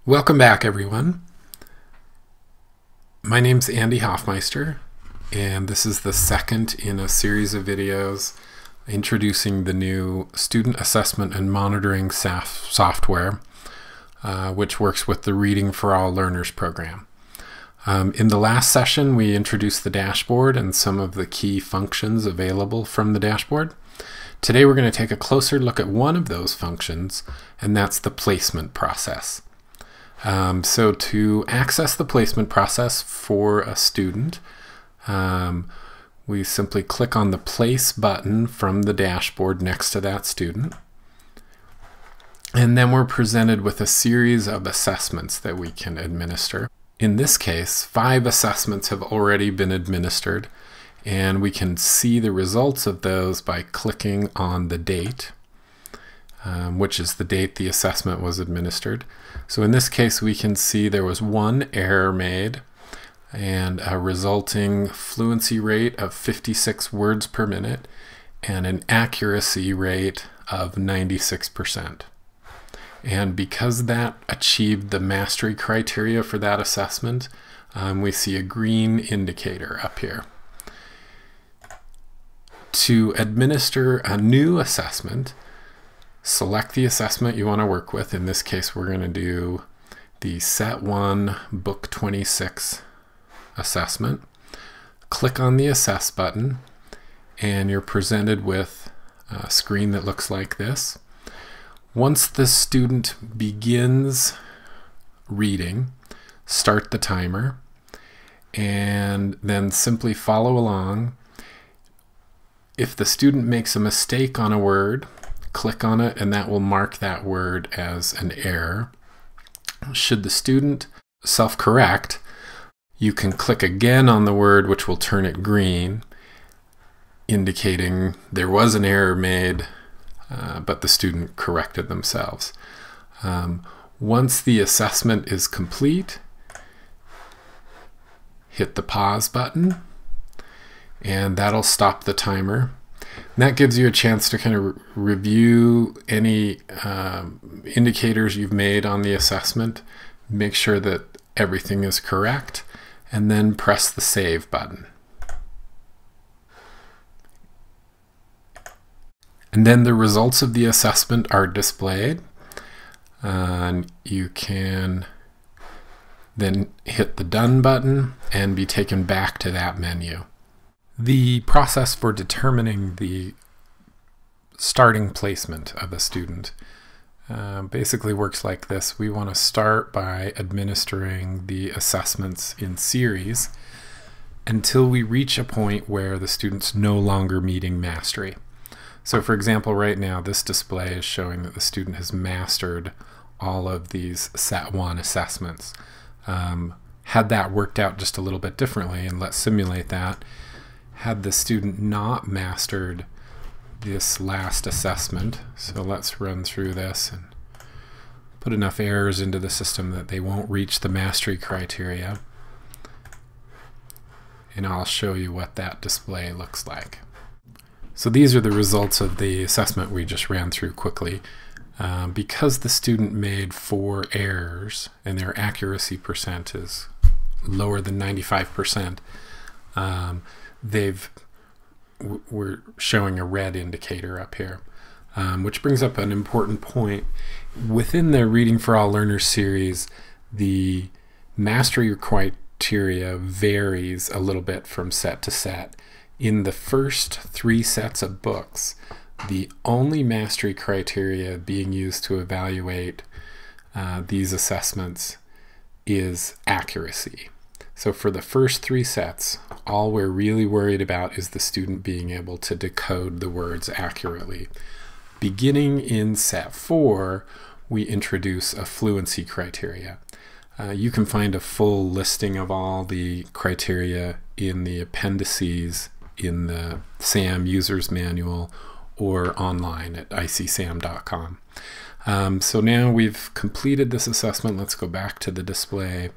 Welcome back, everyone. My name's Andy Hoffmeister, and this is the second in a series of videos introducing the new student assessment and monitoring software, which works with the Reading for All Learners program. In the last session, we introduced the dashboard and some of the key functions available from the dashboard. Today, we're going to take a closer look at one of those functions, and that's the placement process. So to access the placement process for a student, we simply click on the Place button from the dashboard next to that student. And then we're presented with a series of assessments that we can administer. In this case, 5 assessments have already been administered, and we can see the results of those by clicking on the date, which is the date the assessment was administered. So in this case, we can see there was 1 error made and a resulting fluency rate of 56 words per minute and an accuracy rate of 96%. And because that achieved the mastery criteria for that assessment, we see a green indicator up here. To administer a new assessment, select the assessment you want to work with. In this case, we're going to do the Set 1 Book 26 assessment. Click on the Assess button, and you're presented with a screen that looks like this. Once the student begins reading, start the timer, and then simply follow along. If the student makes a mistake on a word, click on it, and that will mark that word as an error. Should the student self-correct, you can click again on the word, which will turn it green, indicating there was an error made, but the student corrected themselves. Once the assessment is complete, hit the pause button, and that'll stop the timer. And that gives you a chance to kind of review any indicators you've made on the assessment, make sure that everything is correct, and then press the Save button. And then the results of the assessment are displayed, and you can then hit the Done button and be taken back to that menu. The process for determining the starting placement of a student basically works like this. We want to start by administering the assessments in series until we reach a point where the student's no longer meeting mastery. So for example, right now this display is showing that the student has mastered all of these Set 1 assessments. Had that worked out just a little bit differently, and let's simulate that. Had the student not mastered this last assessment, so let's run through this and put enough errors into the system that they won't reach the mastery criteria, and I'll show you what that display looks like. So these are the results of the assessment we just ran through quickly. Because the student made 4 errors and their accuracy percent is lower than 95%, we're showing a red indicator up here, which brings up an important point. Within the Reading for All Learners series, the mastery criteria varies a little bit from set to set. In the first 3 sets of books, the only mastery criteria being used to evaluate these assessments is accuracy. So for the first 3 sets, all we're really worried about is the student being able to decode the words accurately. Beginning in Set 4, we introduce a fluency criteria. You can find a full listing of all the criteria in the appendices in the SAM User's Manual or online at icsam.com. So now we've completed this assessment. Let's go back to the display.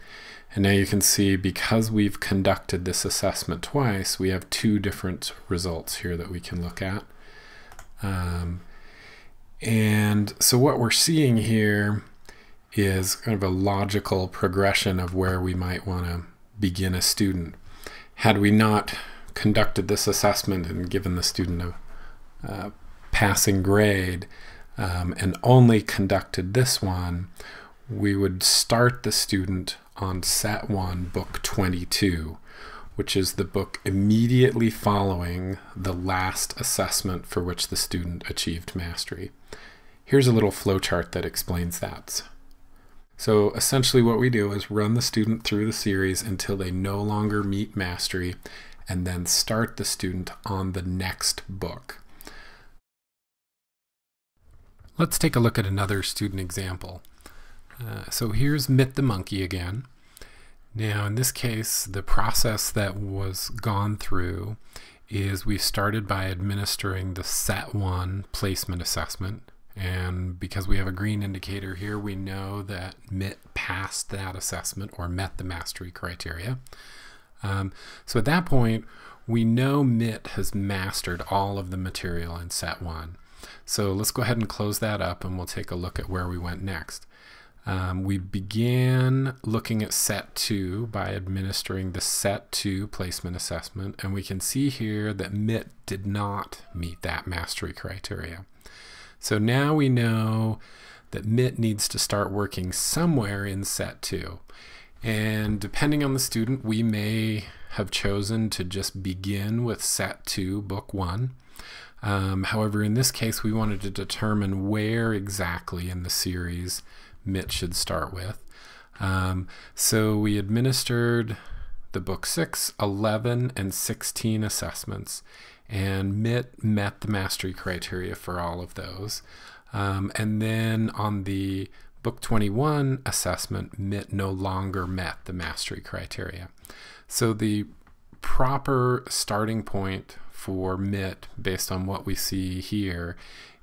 And now you can see, because we've conducted this assessment twice, we have 2 different results here that we can look at. And so what we're seeing here is kind of a logical progression of where we might want to begin a student. Had we not conducted this assessment and given the student a passing grade and only conducted this one, we would start the student on Set 1, Book 22, which is the book immediately following the last assessment for which the student achieved mastery. Here's a little flowchart that explains that. So essentially what we do is run the student through the series until they no longer meet mastery, and then start the student on the next book. Let's take a look at another student example. So here's Mit the monkey again. Now in this case, the process that was gone through is we started by administering the Set 1 placement assessment. And because we have a green indicator here, we know that Mit passed that assessment or met the mastery criteria. So at that point, we know Mit has mastered all of the material in Set 1. So let's go ahead and close that up and we'll take a look at where we went next. We began looking at Set 2 by administering the Set 2 placement assessment, and we can see here that Mit did not meet that mastery criteria. So now we know that Mit needs to start working somewhere in Set 2. And depending on the student, we may have chosen to just begin with Set 2, Book 1. However, in this case, we wanted to determine where exactly in the series Mit should start with. So we administered the Book 6, 11, and 16 assessments. And Mit met the mastery criteria for all of those. And then on the Book 21 assessment, Mit no longer met the mastery criteria. So the proper starting point for Mit, based on what we see here,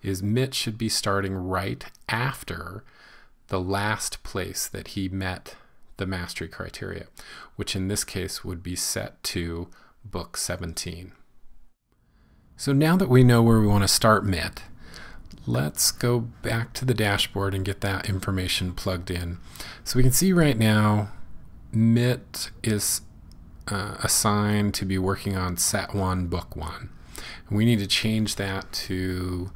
is Mit should be starting right after the last place that he met the mastery criteria, which in this case would be Set 2, Book 17. So now that we know where we want to start Mit, let's go back to the dashboard and get that information plugged in. So we can see right now Mit is assigned to be working on Set 1, Book 1. And we need to change that to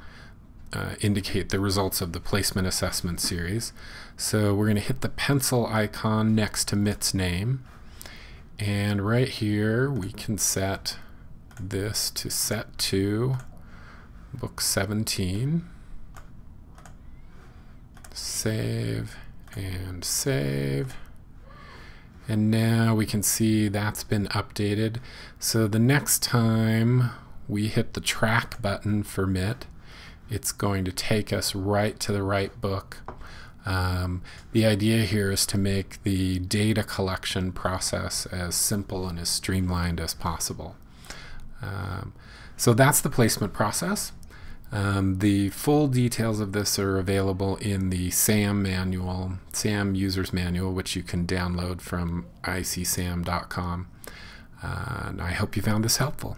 indicate the results of the placement assessment series. So we're going to hit the pencil icon next to Mit's name. And right here we can set this to Set 2, Book 17. Save and save. And now we can see that's been updated. So the next time we hit the track button for Mit, it's going to take us right to the right book. The idea here is to make the data collection process as simple and as streamlined as possible. So that's the placement process. The full details of this are available in the SAM manual, SAM User's Manual, which you can download from icsam.com. And I hope you found this helpful.